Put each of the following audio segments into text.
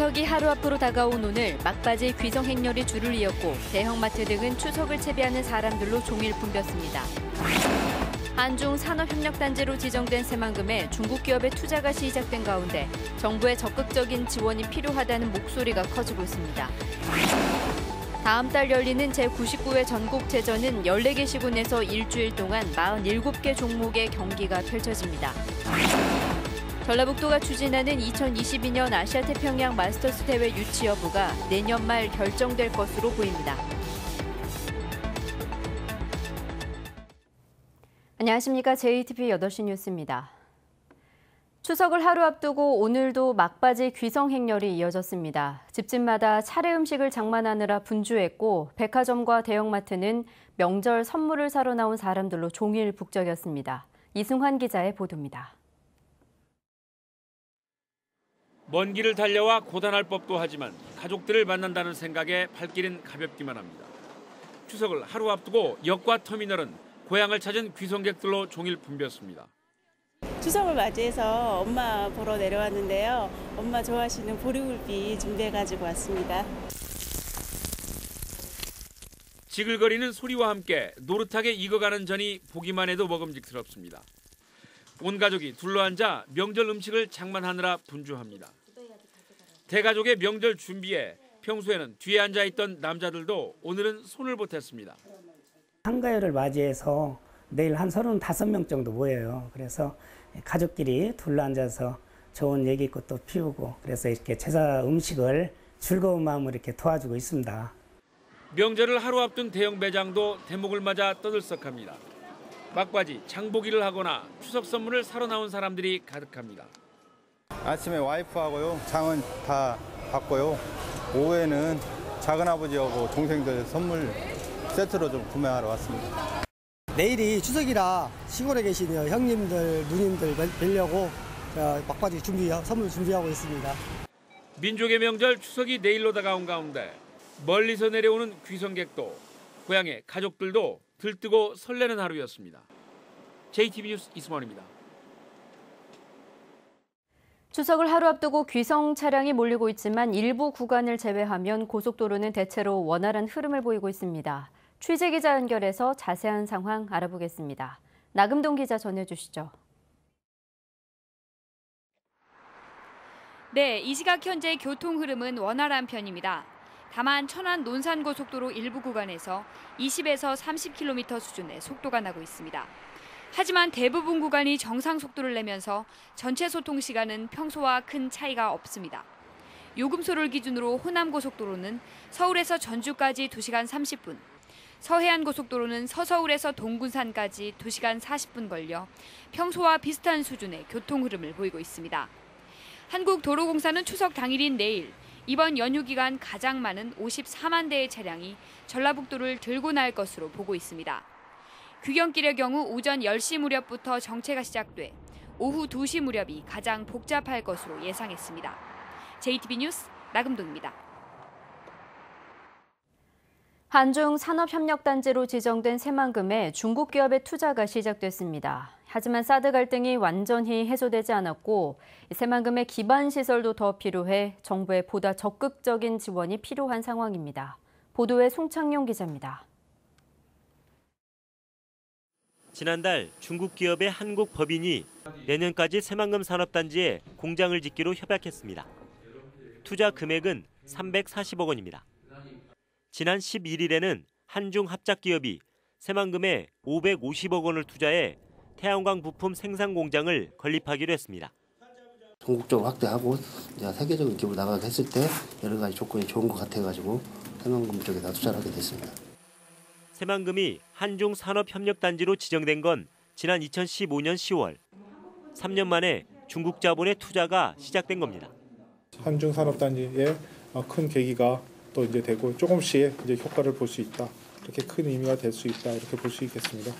추석이 하루 앞으로 다가온 오늘 막바지 귀성 행렬이 줄을 이었고 대형마트 등은 추석을 채비하는 사람들로 종일 붐볐습니다. 한중 산업협력단지로 지정된 새만금에 중국 기업의 투자가 시작된 가운데 정부의 적극적인 지원이 필요하다는 목소리가 커지고 있습니다. 다음 달 열리는 제99회 전국체전은 14개 시군에서 일주일 동안 47개 종목의 경기가 펼쳐집니다. 전라북도가 추진하는 2022년 아시아태평양 마스터스 대회 유치 여부가 내년 말 결정될 것으로 보입니다. 안녕하십니까. JTBC 8시 뉴스입니다. 추석을 하루 앞두고 오늘도 막바지 귀성 행렬이 이어졌습니다. 집집마다 차례 음식을 장만하느라 분주했고 백화점과 대형마트는 명절 선물을 사러 나온 사람들로 종일 북적였습니다. 이승환 기자의 보도입니다. 먼 길을 달려와 고단할 법도 하지만 가족들을 만난다는 생각에 발길은 가볍기만 합니다. 추석을 하루 앞두고 역과 터미널은 고향을 찾은 귀성객들로 종일 붐볐습니다. 추석을 맞이해서 엄마 보러 내려왔는데요. 엄마 좋아하시는 보리굴비 준비해가지고 왔습니다. 지글거리는 소리와 함께 노릇하게 익어가는 전이 보기만 해도 먹음직스럽습니다. 온 가족이 둘러앉아 명절 음식을 장만하느라 분주합니다. 대가족의 명절 준비에 평소에는 뒤에 앉아있던 남자들도 오늘은 손을 보탰습니다. 한가위를 맞이해서 내일 한 35명 정도 모여요. 그래서 가족끼리 둘러앉아서 좋은 얘기꽃도 피우고 그래서 이렇게 제사 음식을 즐거운 마음으로 이렇게 도와주고 있습니다. 명절을 하루 앞둔 대형 매장도 대목을 맞아 떠들썩합니다. 막바지 장보기를 하거나 추석 선물을 사러 나온 사람들이 가득합니다. 아침에 와이프하고요 장은 다 받고요. 오후에는 작은아버지하고 동생들 선물 세트로 좀 구매하러 왔습니다. 내일이 추석이라 시골에 계시는 형님들, 누님들 뵈려고 막바지 선물 준비하고 있습니다. 민족의 명절 추석이 내일로 다가온 가운데 멀리서 내려오는 귀성객도 고향의 가족들도 들뜨고 설레는 하루였습니다. JTBC 뉴스 이승원입니다. 추석을 하루 앞두고 귀성 차량이 몰리고 있지만 일부 구간을 제외하면 고속도로는 대체로 원활한 흐름을 보이고 있습니다. 취재기자 연결해서 자세한 상황 알아보겠습니다. 나금동 기자 전해주시죠. 네, 이 시각 현재 교통 흐름은 원활한 편입니다. 다만 천안 논산고속도로 일부 구간에서 20에서 30km 수준의 속도가 나고 있습니다. 하지만 대부분 구간이 정상 속도를 내면서 전체 소통 시간은 평소와 큰 차이가 없습니다. 요금소를 기준으로 호남고속도로는 서울에서 전주까지 2시간 30분, 서해안고속도로는 서서울에서 동군산까지 2시간 40분 걸려 평소와 비슷한 수준의 교통 흐름을 보이고 있습니다. 한국도로공사는 추석 당일인 내일 이번 연휴 기간 가장 많은 54만 대의 차량이 전라북도를 들고 날 것으로 보고 있습니다. 귀경길의 경우 오전 10시 무렵부터 정체가 시작돼 오후 2시 무렵이 가장 복잡할 것으로 예상했습니다. JTBC 뉴스 나금동입니다. 한중 산업협력단지로 지정된 새만금에 중국 기업의 투자가 시작됐습니다. 하지만 사드 갈등이 완전히 해소되지 않았고 새만금의 기반 시설도 더 필요해 정부의 보다 적극적인 지원이 필요한 상황입니다. 보도에 송창용 기자입니다. 지난달 중국 기업의 한국 법인이 내년까지 새만금 산업단지에 공장을 짓기로 협약했습니다. 투자 금액은 340억 원입니다. 지난 11일에는 한중 합작기업이 새만금에 550억 원을 투자해 태양광 부품 생산 공장을 건립하기로 했습니다. 전국적으로 확대하고 세계적인 기업으로 나가게 했을 때 여러 가지 조건이 좋은 것 같아가지고 새만금 쪽에다 투자를 하게 됐습니다. 새만금이 한중 산업협력단지로 지정된 건 지난 2015년 10월. 3년 만에 중국 자본의 투자가 시작된 겁니다. 한중 산업단지의 큰 계기가 또 이제 되고 조금씩 이제 효과를 볼 수 있다. 이렇게 큰 의미가 될 수 있다. 이렇게 볼 수 있겠습니다.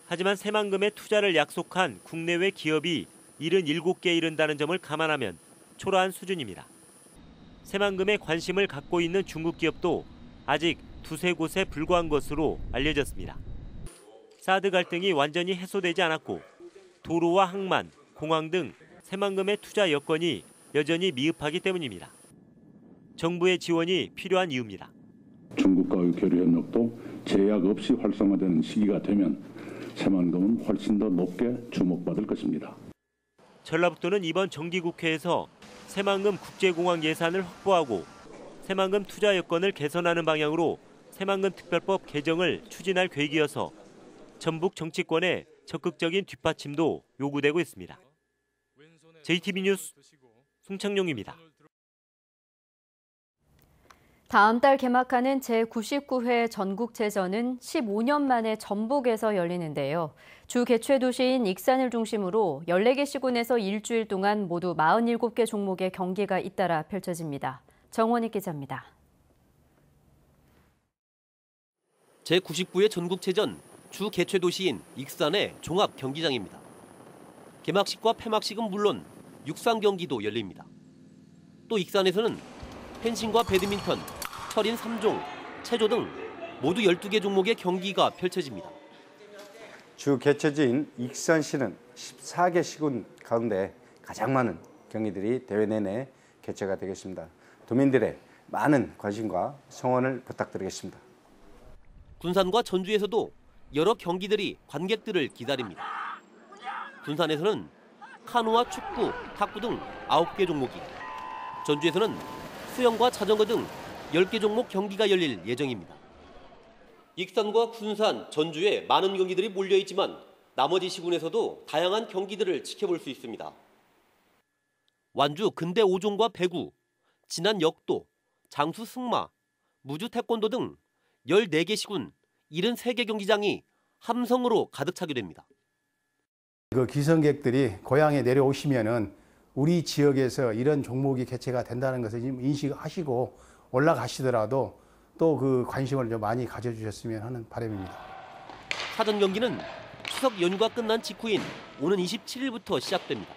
하지만 새만금에 투자를 약속한 국내외 기업이 77개에 이른다는 점을 감안하면 초라한 수준입니다. 새만금에 관심을 갖고 있는 중국 기업도 아직 두세 곳에 불과한 것으로 알려졌습니다. 사드 갈등이 완전히 해소되지 않았고 도로와 항만, 공항 등 새만금의 투자 여건이 여전히 미흡하기 때문입니다. 정부의 지원이 필요한 이유입니다. 중국과의 교류 협력도 제약 없이 활성화되는 시기가 되면 새만금은 훨씬 더 높게 주목받을 것입니다. 전라북도는 이번 정기국회에서 새만금 국제공항 예산을 확보하고 새만금 투자 여건을 개선하는 방향으로 새만금 특별법 개정을 추진할 계획이어서 전북 정치권의 적극적인 뒷받침도 요구되고 있습니다. JTB 뉴스 송창용입니다. 다음 달 개막하는 제99회 전국체전은 15년 만에 전북에서 열리는데요. 주 개최 도시인 익산을 중심으로 14개 시군에서 일주일 동안 모두 47개 종목의 경기가 잇따라 펼쳐집니다. 정원희 기자입니다. 제99회 전국체전 주 개최 도시인 익산의 종합 경기장입니다. 개막식과 폐막식은 물론 육상 경기도 열립니다. 또 익산에서는 펜싱과 배드민턴, 철인 3종, 체조 등 모두 12개 종목의 경기가 펼쳐집니다. 주 개최지인 익산시는 14개 시군 가운데 가장 많은 경기들이 대회 내내 개최가 되겠습니다. 도민들의 많은 관심과 성원을 부탁드리겠습니다. 군산과 전주에서도 여러 경기들이 관객들을 기다립니다. 군산에서는 카누와 축구, 탁구 등 9개 종목이, 전주에서는 수영과 자전거 등 10개 종목 경기가 열릴 예정입니다. 익산과 군산, 전주에 많은 경기들이 몰려있지만 나머지 시군에서도 다양한 경기들을 지켜볼 수 있습니다. 완주 근대 5종과 배구, 진안 역도, 장수 승마, 무주 태권도 등 14개 시군 73개 경기장이 함성으로 가득 차게 됩니다. 그 기성객들이 고향에 내려오시면은 우리 지역에서 이런 종목이 개최가 된다는 것을 인식하시고 올라가시더라도 또 그 관심을 좀 많이 가져주셨으면 하는 바람입니다. 사전 경기는 추석 연휴가 끝난 직후인 오는 27일부터 시작됩니다.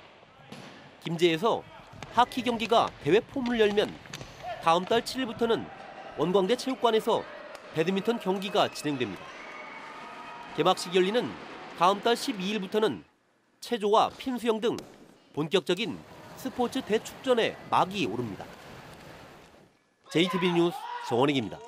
김제에서 하키 경기가 대회 폼을 열면 다음 달 7일부터는 원광대 체육관에서 배드민턴 경기가 진행됩니다. 개막식 열리는 다음 달 12일부터는 체조와 핀수영 등 본격적인 스포츠 대축전에 막이 오릅니다. JTB 뉴스 정원익입니다.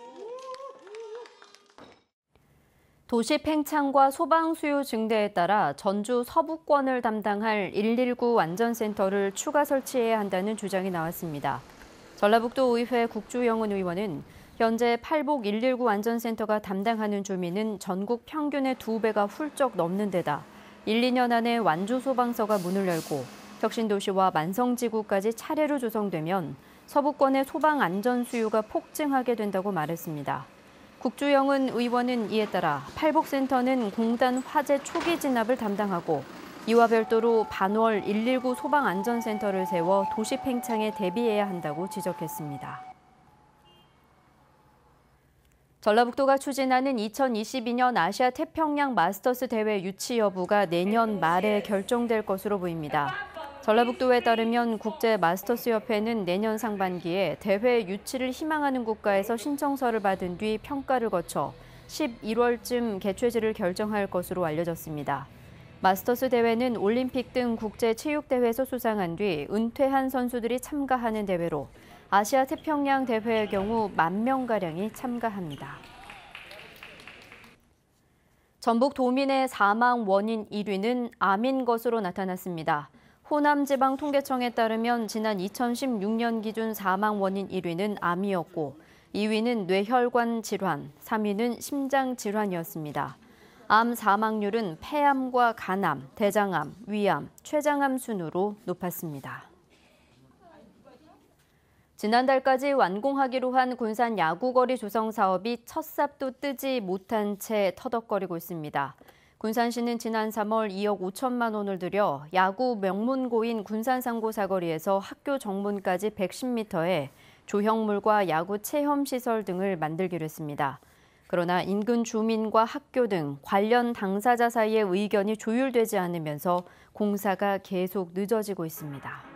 도시 팽창과 소방 수요 증대에 따라 전주 서부권을 담당할 119 안전센터를 추가 설치해야 한다는 주장이 나왔습니다. 전라북도 의회 국주영은 의원은 현재 팔복 119 안전센터가 담당하는 주민은 전국 평균의 2배가 훌쩍 넘는 데다 1, 2년 안에 완주 소방서가 문을 열고 혁신도시와 만성지구까지 차례로 조성되면 서부권의 소방 안전 수요가 폭증하게 된다고 말했습니다. 국주영은 의원은 이에 따라 팔복센터는 공단 화재 초기 진압을 담당하고 이와 별도로 반월 119 소방안전센터를 세워 도시 팽창에 대비해야 한다고 지적했습니다. 전라북도가 추진하는 2022년 아시아 태평양 마스터스 대회 유치 여부가 내년 말에 결정될 것으로 보입니다. 전라북도에 따르면 국제마스터스협회는 내년 상반기에 대회 유치를 희망하는 국가에서 신청서를 받은 뒤 평가를 거쳐 11월쯤 개최지를 결정할 것으로 알려졌습니다. 마스터스 대회는 올림픽 등 국제체육대회에서 수상한 뒤 은퇴한 선수들이 참가하는 대회로 아시아 태평양 대회의 경우 10,000명가량이 참가합니다. 전북 도민의 사망 원인 1위는 암인 것으로 나타났습니다. 호남지방통계청에 따르면 지난 2016년 기준 사망 원인 1위는 암이었고 2위는 뇌혈관 질환, 3위는 심장 질환이었습니다. 암 사망률은 폐암과 간암, 대장암, 위암, 췌장암 순으로 높았습니다. 지난달까지 완공하기로 한 군산 야구거리 조성 사업이 첫 삽도 뜨지 못한 채 터덕거리고 있습니다. 군산시는 지난 3월 2억 5천만 원을 들여 야구 명문고인 군산상고 사거리에서 학교 정문까지 110m에 조형물과 야구 체험시설 등을 만들기로 했습니다. 그러나 인근 주민과 학교 등 관련 당사자 사이의 의견이 조율되지 않으면서 공사가 계속 늦어지고 있습니다.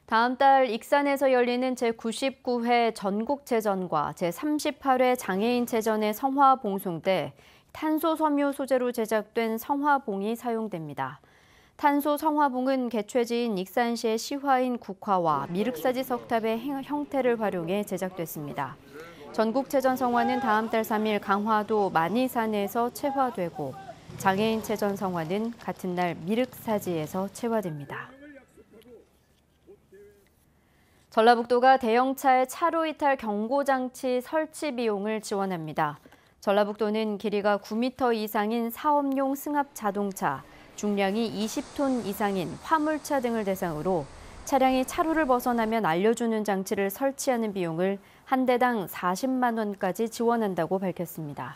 다음 달 익산에서 열리는 제99회 전국체전과 제38회 장애인체전의 성화봉송 때 탄소 섬유 소재로 제작된 성화봉이 사용됩니다. 탄소 성화봉은 개최지인 익산시의 시화인 국화와 미륵사지 석탑의 형태를 활용해 제작됐습니다. 전국체전 성화는 다음 달 3일 강화도 만이산에서 체화되고 장애인 체전 성화는 같은 날 미륵사지에서 체화됩니다. 전라북도가 대형차의 차로 이탈 경고장치 설치 비용을 지원합니다. 전라북도는 길이가 9m 이상인 사업용 승합 자동차, 중량이 20톤 이상인 화물차 등을 대상으로 차량이 차로를 벗어나면 알려주는 장치를 설치하는 비용을 한 대당 40만 원까지 지원한다고 밝혔습니다.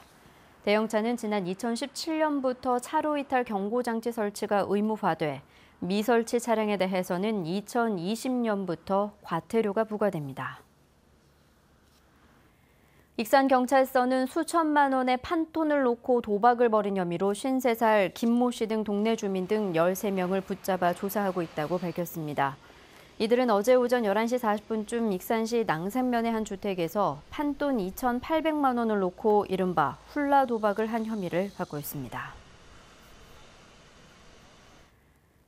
대형차는 지난 2017년부터 차로 이탈 경고장치 설치가 의무화돼 미설치 차량에 대해서는 2020년부터 과태료가 부과됩니다. 익산경찰서는 수천만 원의 판돈을 놓고 도박을 벌인 혐의로 53살 김모 씨 등 동네 주민 등 13명을 붙잡아 조사하고 있다고 밝혔습니다. 이들은 어제 오전 11시 40분쯤 익산시 낭산면의 한 주택에서 판돈 2,800만 원을 놓고 이른바 훌라 도박을 한 혐의를 받고 있습니다.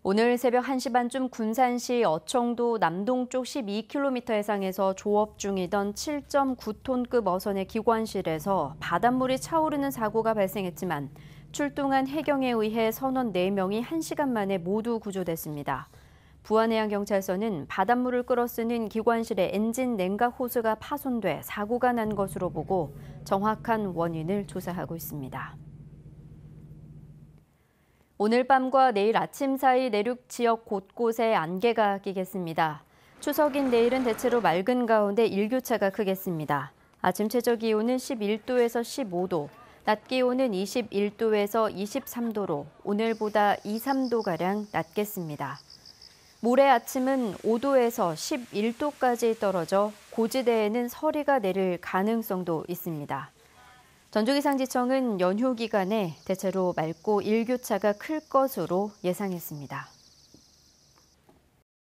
오늘 새벽 1시 반쯤 군산시 어청도 남동쪽 12km 해상에서 조업 중이던 7.9톤급 어선의 기관실에서 바닷물이 차오르는 사고가 발생했지만 출동한 해경에 의해 선원 4명이 1시간 만에 모두 구조됐습니다. 부안해양경찰서는 바닷물을 끌어쓰는 기관실의 엔진 냉각 호스가 파손돼 사고가 난 것으로 보고 정확한 원인을 조사하고 있습니다. 오늘 밤과 내일 아침 사이 내륙 지역 곳곳에 안개가 끼겠습니다. 추석인 내일은 대체로 맑은 가운데 일교차가 크겠습니다. 아침 최저 기온은 11도에서 15도, 낮 기온은 21도에서 23도로 오늘보다 2, 3도가량 낮겠습니다. 모레 아침은 5도에서 11도까지 떨어져 고지대에는 서리가 내릴 가능성도 있습니다. 전주기상지청은 연휴 기간에 대체로 맑고 일교차가 클 것으로 예상했습니다.